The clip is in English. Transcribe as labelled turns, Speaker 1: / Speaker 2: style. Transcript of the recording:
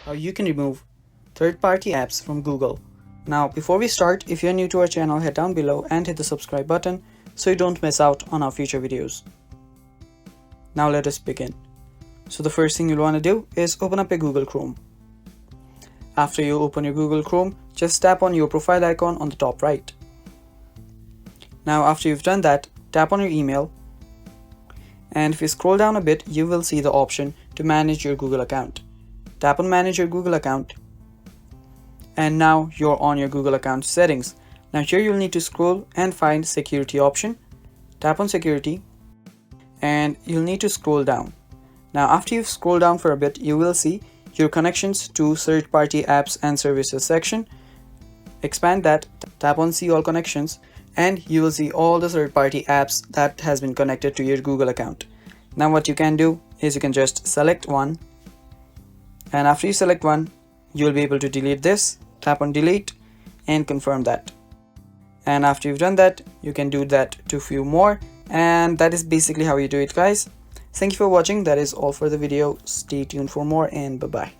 Speaker 1: how you can remove third-party apps from Google. Now, before we start, if you're new to our channel, head down below and hit the subscribe button so you don't miss out on our future videos. Now let us begin. So the first thing you'll want to do is open up your Google Chrome. After you open your Google Chrome, just tap on your profile icon on the top right. Now after you've done that, tap on your email, and if you scroll down a bit, you will see the option to manage your Google account. Tap on manage your Google account, and now you're on your Google account settings. Now here you'll need to scroll and find security option. Tap on security and you'll need to scroll down. Now after you've scrolled down for a bit, you will see your connections to third-party apps and services section. Expand that, tap on see all connections, and you will see all the third-party apps that has been connected to your Google account. Now what you can do is you can just select one, and after you select one, you'll be able to delete this. Tap on delete and confirm that. And after you've done that, you can do that to a few more, and that is basically how you do it, guys. Thank you for watching. That is all for the video. Stay tuned for more, and bye bye.